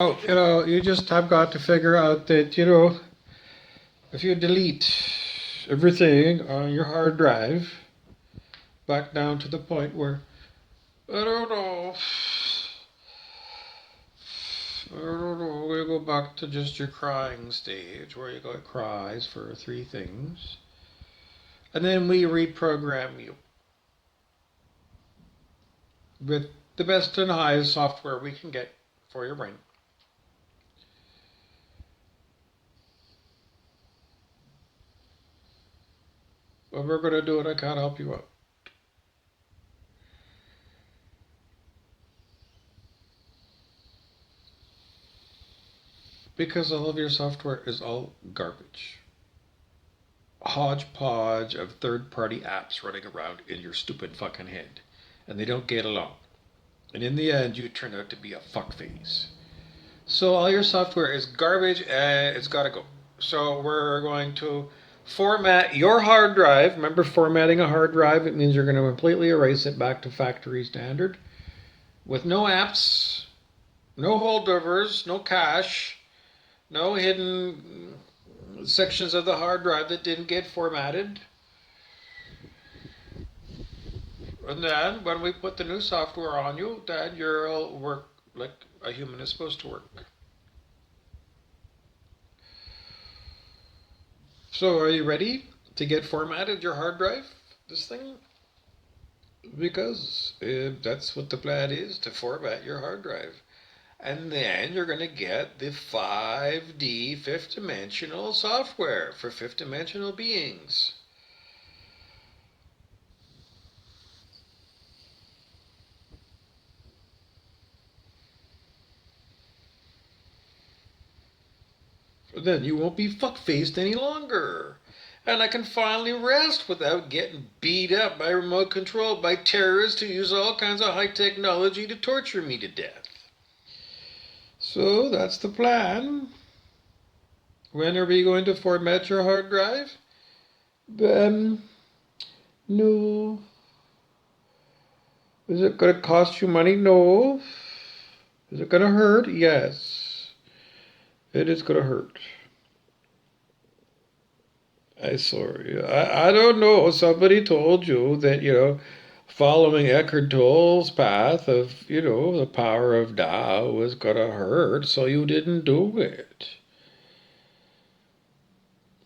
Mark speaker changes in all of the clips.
Speaker 1: Oh, you just have got to figure out that, if you delete everything on your hard drive back down to the point where, I don't know, we go back to just your crying stage where you got cries for three things. And then we reprogram you with the best and highest software we can get for your brain. But we're going to do it, I can't help you out. Because all of your software is all garbage. Hodgepodge of third-party apps running around in your stupid fucking head. And they don't get along. And in the end, you turn out to be a fuckface. So all your software is garbage and it's got to go. So we're going to format your hard drive. Remember, formatting a hard drive, it means you're going to completely erase it back to factory standard with no apps, no holdovers, no cache, no hidden sections of the hard drive that didn't get formatted. And then when we put the new software on you, then you'll work like a human is supposed to work. So are you ready to get formatted your hard drive? This thing? Because that's what the plan is, to format your hard drive. And then you're going to get the 5D fifth dimensional software for fifth dimensional beings. Then you won't be fuck-faced any longer. And I can finally rest without getting beat up by remote control by terrorists who use all kinds of high technology to torture me to death. So that's the plan. When are we going to format your hard drive? No. Is it going to cost you money? No. Is it going to hurt? Yes. It is going to hurt. I'm sorry. I don't know. Somebody told you that, following Eckhart Tolle's path of, the power of Tao was going to hurt, so you didn't do it.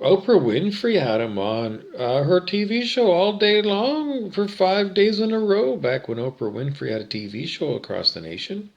Speaker 1: Oprah Winfrey had him on her TV show all day long for 5 days in a row back when Oprah Winfrey had a TV show across the nation.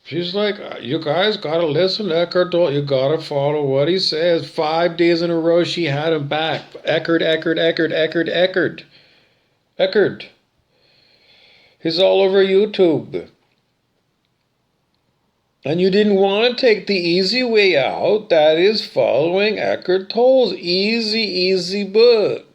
Speaker 1: She's like, you guys gotta listen to Eckhart Tolle. You gotta follow what he says. 5 days in a row, she had him back. Eckhart. He's all over YouTube. And you didn't want to take the easy way out. That is following Eckhart Tolle's easy book.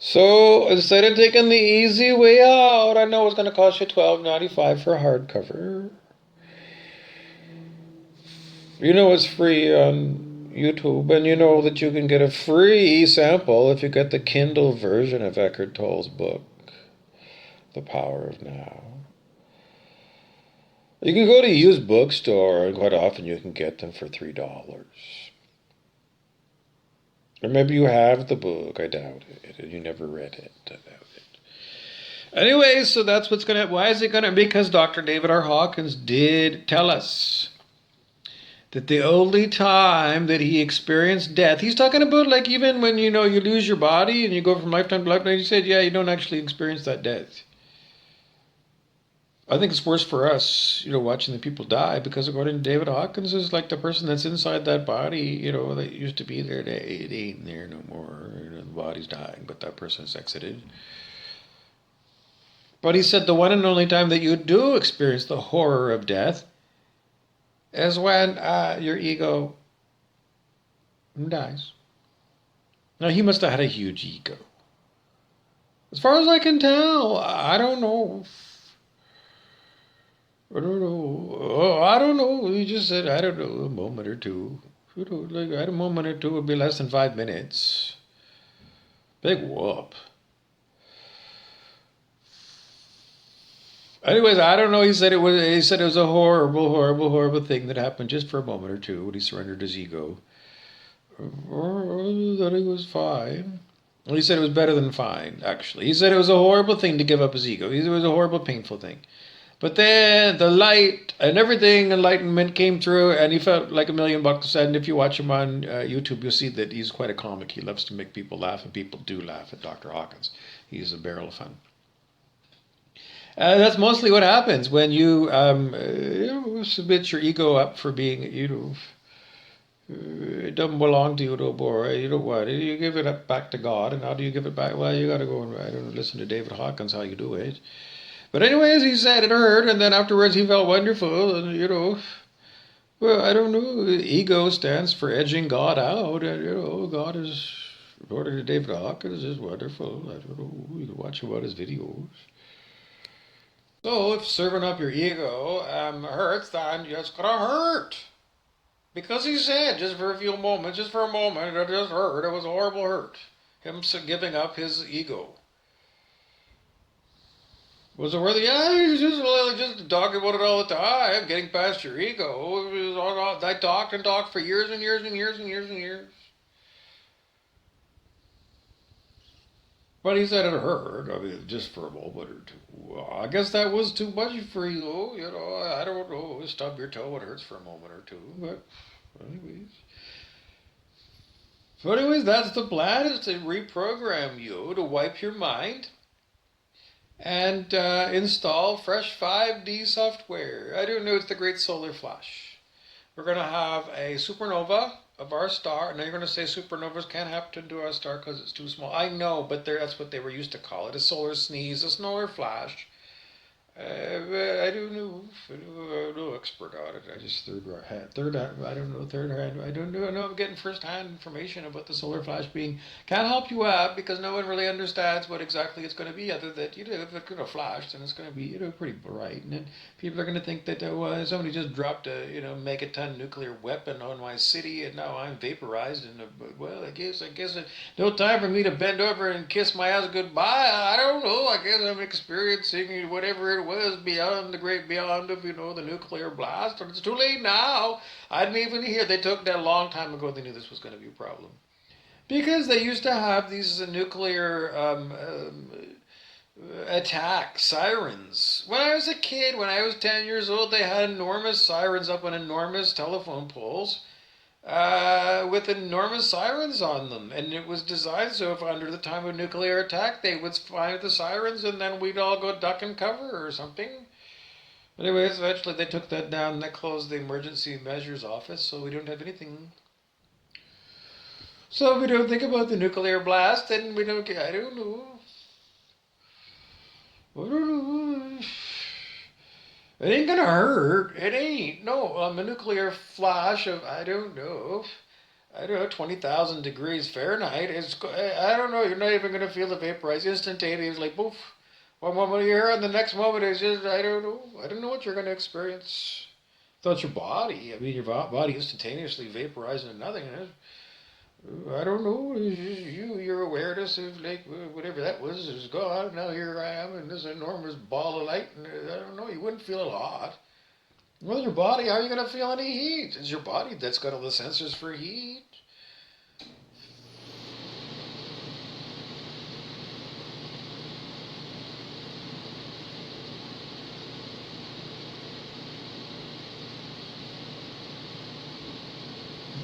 Speaker 1: So instead of taking the easy way out, I know it's going to cost you $12.95 for a hardcover. You know it's free on YouTube, and you know that you can get a free sample if you get the Kindle version of Eckhart Tolle's book, The Power of Now. You can go to a used bookstore, and quite often you can get them for $3. Or maybe you have the book, I doubt it, and you never read it, I doubt it. Anyway, so that's what's going to, why is it going to, because Dr. David R. Hawkins did tell us that the only time that he experienced death, he's talking about like even when, you lose your body and you go from lifetime to lifetime, he said, yeah, you don't actually experience that death. I think it's worse for us, watching the people die, because according to David Hawkins, is like the person that's inside that body, that used to be there, it ain't there no more. The body's dying, but that person's exited. But he said the one and only time that you do experience the horror of death is when your ego dies. Now, he must have had a huge ego. As far as I can tell, I don't know. I don't know. Oh, I don't know. He just said, I don't know, a moment or two. Like at a moment or two would be less than 5 minutes. Big whoop. Anyways, I don't know. He said it was a horrible, horrible, horrible thing that happened just for a moment or two when he surrendered his ego. Or that he was fine. Well, he said it was better than fine, actually. He said it was a horrible thing to give up his ego. It was a horrible, painful thing. But then the light and everything, enlightenment came through, and he felt like $1,000,000. And if you watch him on YouTube, you'll see that he's quite a comic. He loves to make people laugh, and people do laugh at Dr. Hawkins. He's a barrel of fun. That's mostly what happens when you submit your ego up for being, it doesn't belong to you no more. You don't want it. You give it up back to God. And how do you give it back? Well, you got to go and I don't know, listen to David Hawkins how you do it. But anyways, he said it hurt, and then afterwards he felt wonderful, and well, I don't know. Ego stands for edging God out, and God is, according to David Hawkins, is wonderful. I don't know. You can watch about his videos. So if serving up your ego hurts, then it's gonna hurt. Because he said, just for a few moments, just for a moment, it just hurt. It was a horrible hurt. Him giving up his ego. Was it worth it? Yeah, he was just talking about it all the time, getting past your ego. I talked and talked for years and years and years and years and years. But he said it hurt. I mean, just for a moment or two. Well, I guess that was too much for you. I don't know. Stub your toe, it hurts for a moment or two. But anyways. That's the plan, is to reprogram you, to wipe your mind, and install fresh 5D software. I don't know, it's the Great Solar Flash. We're going to have a supernova of our star. Now you're going to say supernovas can't happen to our star because it's too small. I know, but that's what they were used to call it. A solar sneeze, a solar flash. I don't know. I'm no expert on it. I just I don't know, third hand. I don't know. No, I'm getting first hand information about the solar flash being. Can't help you out because no one really understands what exactly it's going to be, other than, if it's going to flash, then it's going to be, pretty bright. And then people are going to think that, somebody just dropped a, megaton nuclear weapon on my city and now I'm vaporized. And, well, I guess no time for me to bend over and kiss my ass goodbye. I don't know. I guess I'm experiencing whatever it was beyond the great beyond of, the nuclear blast. And it's too late now. I didn't even hear. They took that a long time ago. They knew this was going to be a problem. Because they used to have these nuclear attack sirens. When I was a kid, when I was 10 years old, they had enormous sirens up on enormous telephone poles with enormous sirens on them. And it was designed so if under the time of nuclear attack, they would fire the sirens and then we'd all go duck and cover or something. Anyways, eventually they took that down and they closed the emergency measures office, so we don't have anything. So we don't think about the nuclear blast, and we don't. I don't know. I don't know. It ain't gonna hurt. It ain't. No, a nuclear flash of I don't know, 20,000 degrees Fahrenheit is. I don't know. You're not even gonna feel the vaporize instantaneously. Like poof. One moment you're here, and the next moment is just I don't know. I don't know what you're gonna experience. That's your body. I mean, your body instantaneously vaporizing into nothing. I don't know. Your awareness of like whatever that was is gone. Now here I am in this enormous ball of light, and I don't know. You wouldn't feel a lot. Well, your body. How are you gonna feel any heat? It's your body that's got all the sensors for heat.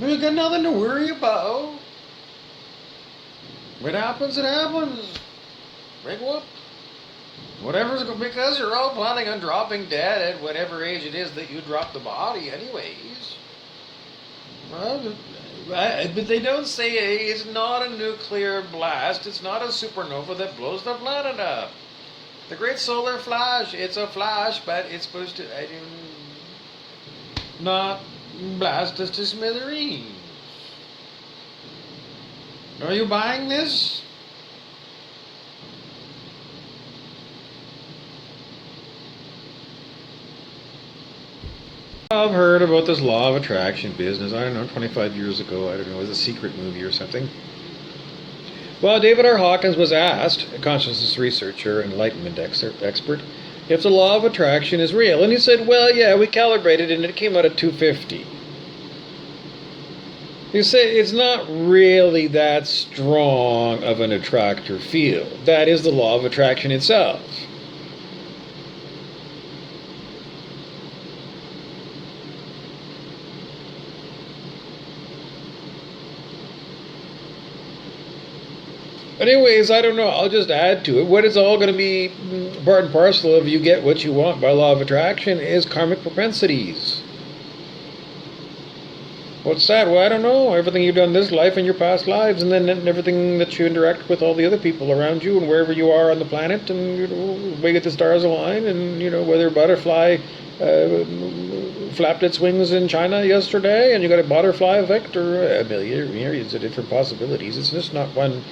Speaker 1: You got nothing to worry about. What happens, it happens. Big whoop. Whatever's going because you're all planning on dropping dead at whatever age it is that you drop the body, anyways. Well, but they don't say it's not a nuclear blast. It's not a supernova that blows the planet up. The Great Solar Flash. It's a flash, but it's supposed to not blast us to smithereens. Are you buying this? I've heard about this law of attraction business. I don't know, 25 years ago. I don't know, it was a secret movie or something. Well, David R. Hawkins was asked, a consciousness researcher, enlightenment expert, if the law of attraction is real. And he said, well, yeah, we calibrated and it came out at 250. You say it's not really that strong of an attractor field. That is the law of attraction itself. Anyways, I don't know. I'll just add to it. What it's all going to be part and parcel of you get what you want by law of attraction is karmic propensities. What's that? Well, I don't know. Everything you've done this life and your past lives, and then everything that you interact with all the other people around you and wherever you are on the planet, and the way that the stars align, and whether a butterfly flapped its wings in China yesterday, and you got a butterfly effect, or a myriads of different possibilities. It's just not one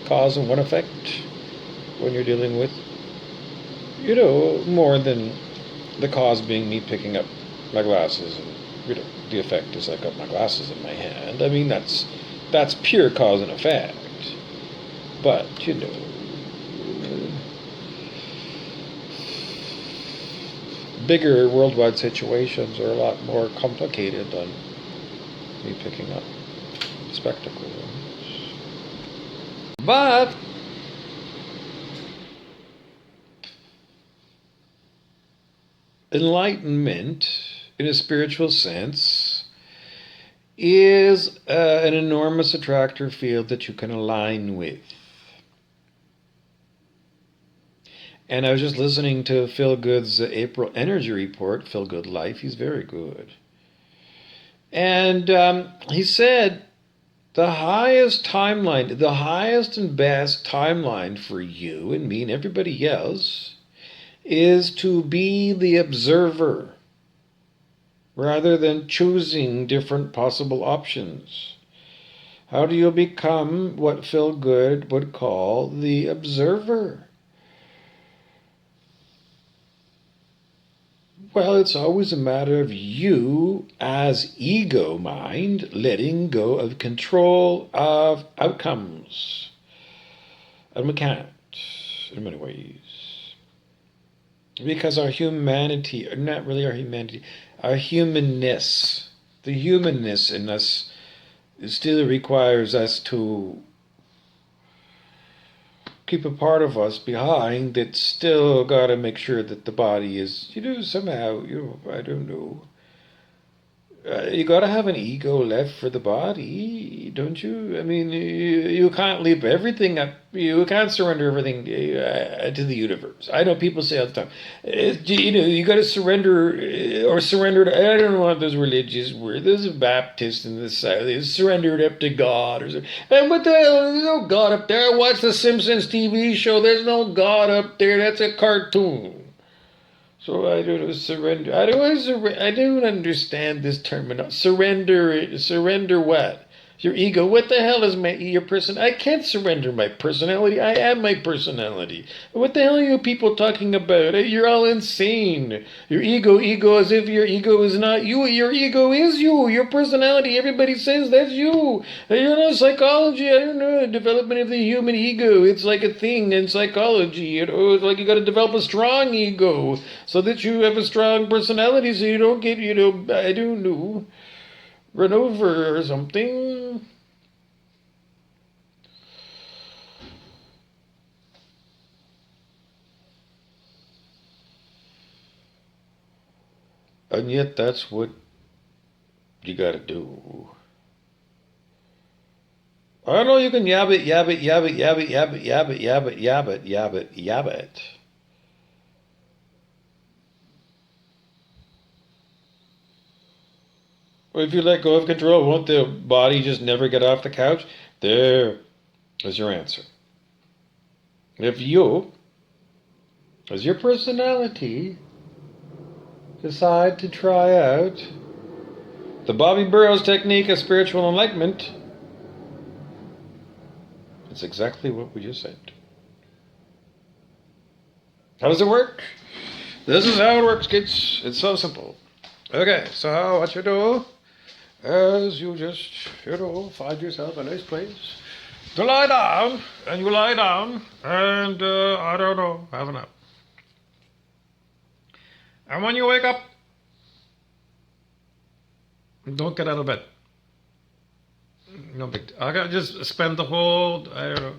Speaker 1: cause and one effect when you're dealing with, more than the cause being me picking up my glasses, and the effect is I got my glasses in my hand. I mean, that's pure cause and effect. But bigger worldwide situations are a lot more complicated than me picking up spectacles. But enlightenment, in a spiritual sense, is an enormous attractor field that you can align with. And I was just listening to Phil Good's April energy report, Phil Good Life. He's very good. And he said the highest timeline, the highest and best timeline for you and me and everybody else is to be the observer rather than choosing different possible options. How do you become what Phil Good would call the observer? Well, it's always a matter of you as ego mind letting go of control of outcomes. And we can't in many ways. Because our humanity, or not really our humanity, our humanness, the humanness in us still requires us to keep a part of us behind that's still got to make sure that the body is, somehow, I don't know. You got to have an ego left for the body, don't you? I mean, you can't leave everything up. You can't surrender everything to the universe. I know people say all the time, you got to surrender or surrender to, I don't know what those religious words. There's a Baptist in the South. They surrender it up to God or something. And what the hell? There's no God up there. Watch the Simpsons TV show. There's no God up there. That's a cartoon. So I don't know, surrender. I don't understand this term. Surrender what? Your ego. What the hell is your person? I can't surrender my personality. I am my personality. What the hell are you people talking about? You're all insane. Your ego as if your ego is not you. Your ego is you. Your personality. Everybody says that's you. Psychology. I don't know. Development of the human ego. It's like a thing in psychology. It's like you got to develop a strong ego so that you have a strong personality, so you don't get, I don't know, run over or something. And yet that's what you gotta do. I know you can yab it. Well, if you let go of control, won't the body just never get off the couch? There is your answer. If you, as your personality, decide to try out the Bobby Burrows technique of spiritual enlightenment, it's exactly what we just said. How does it work? This is how it works, kids. It's so simple. Okay, so what you do is you just, find yourself a nice place to lie down, and you lie down, and I don't know, have a nap.
Speaker 2: And when you wake up, don't get out of bed. No big deal. I got just spend the whole, I don't know,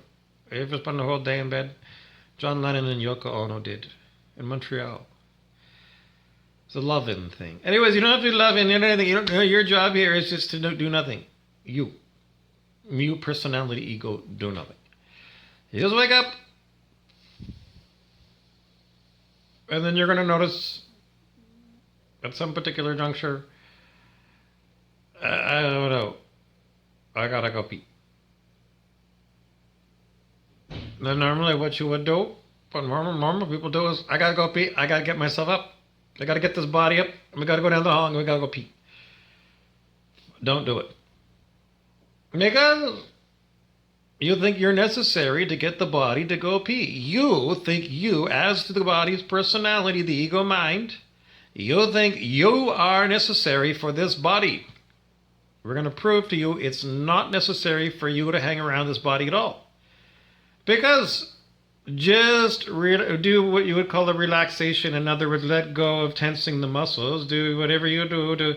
Speaker 2: if you spend the whole day in bed, John Lennon and Yoko Ono did in Montreal. It's a loving thing. Anyways, you don't have to love in anything. You don't, your job here is just to do nothing. You, personality, ego, do nothing. You just wake up, and then you're going to notice at some particular juncture, I don't know, I gotta go pee. Then normally what you would do, what normal people do is, I gotta go pee, I gotta get myself up. I gotta get this body up, we gotta go down the hall, and we gotta go pee. Don't do it. Because you think you're necessary to get the body to go pee. You think you, as to the body's personality, the ego mind, you think you are necessary for this body. We're going to prove to you it's not necessary for you to hang around this body at all. Because just do what you would call a relaxation. In other words, let go of tensing the muscles. Do whatever you do to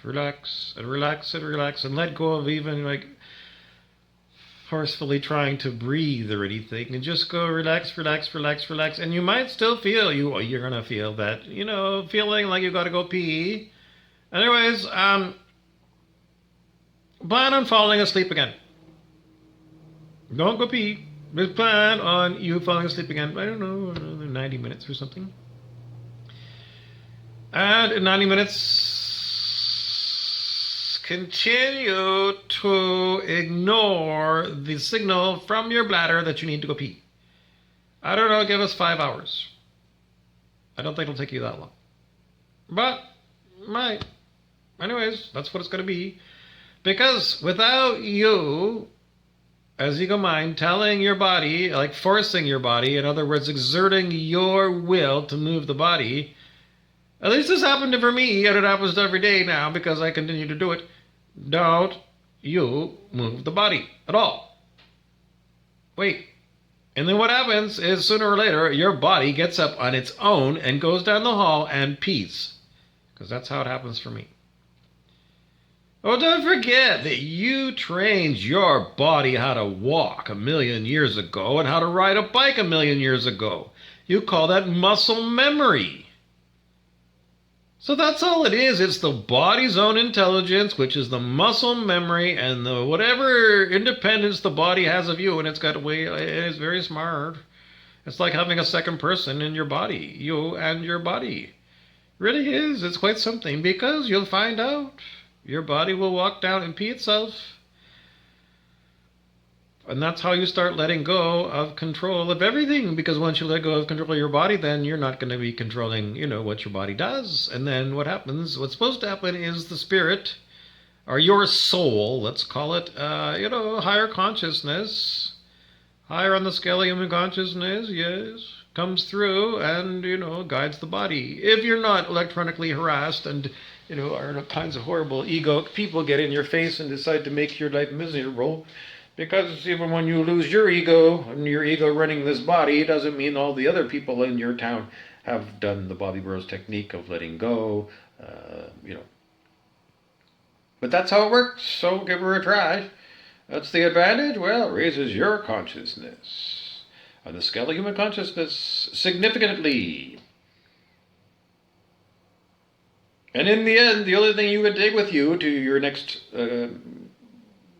Speaker 2: relax and relax and relax and let go of even like forcefully trying to breathe or anything, and just go relax, relax, relax, relax. And you might still feel you're gonna feel that, feeling like you gotta go pee. Anyways, plan on falling asleep again. Don't go pee. Just plan on you falling asleep again. I don't know, another 90 minutes or something. And in 90 minutes, continue to ignore the signal from your bladder that you need to go pee. I don't know, give us 5 hours. I don't think it'll take you that long. But, might. Anyways, that's what it's going to be. Because without you, as ego mind, telling your body, like forcing your body, in other words, exerting your will to move the body, at least this happened for me, and it happens every day now because I continue to do it. Don't you move the body at all. Wait. And then what happens is sooner or later, your body gets up on its own and goes down the hall and pees. Because that's how it happens for me. Oh, don't forget that you trained your body how to walk 1,000,000 years ago and how to ride a bike 1,000,000 years ago. You call that muscle memory. So that's all it is. It's the body's own intelligence, which is the muscle memory and the whatever independence the body has of you. And it's very smart. It's like having a second person in your body, you and your body. It really is. It's quite something, because you'll find out your body will walk down and pee itself. And that's how you start letting go of control of everything. Because once you let go of control of your body, then you're not going to be controlling, what your body does. And then what happens, what's supposed to happen is the spirit, or your soul, let's call it, higher consciousness, higher on the scale of human consciousness, yes, comes through and, guides the body. If you're not electronically harassed and, all kinds of horrible ego people get in your face and decide to make your life miserable. Because even when you lose your ego, and your ego running this body, it doesn't mean all the other people in your town have done the Bobby Burrows technique of letting go, But that's how it works, so give her a try. That's the advantage? Well, it raises your consciousness on the scale of human consciousness significantly. And in the end, the only thing you can take with you to your next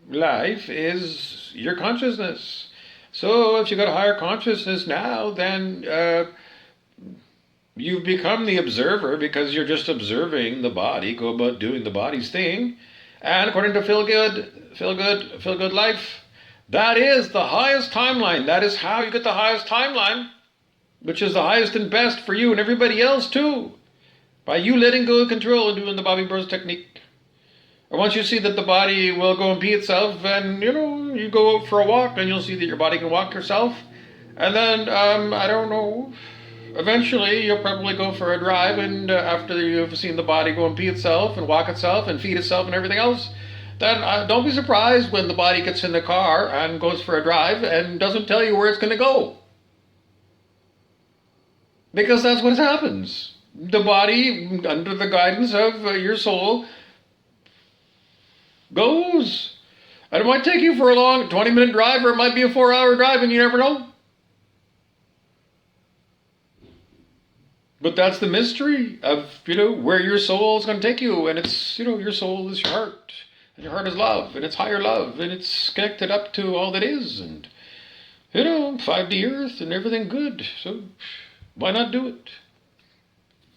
Speaker 2: life is your consciousness. So if you got a higher consciousness now, then you've become the observer, because you're just observing the body go about doing the body's thing. And according to Feel Good Life, that is the highest timeline. That is how you get the highest timeline, which is the highest and best for you and everybody else too, by you letting go of control and doing the Bobby Burrows technique. Or once you see that the body will go and pee itself, and you go out for a walk and you'll see that your body can walk yourself. And then, eventually you'll probably go for a drive, and after you've seen the body go and pee itself and walk itself and feed itself and everything else, then don't be surprised when the body gets in the car and goes for a drive and doesn't tell you where it's going to go.
Speaker 3: Because that's what happens. The body, under the guidance of your soul, goes. And it might take you for a long 20-minute drive, or it might be a 4-hour drive, and you never know. But that's the mystery of, where your soul is going to take you. And it's, your soul is your heart. And your heart is love. And it's higher love. And it's connected up to all that is. And, 5D earth and everything good. So why not do it?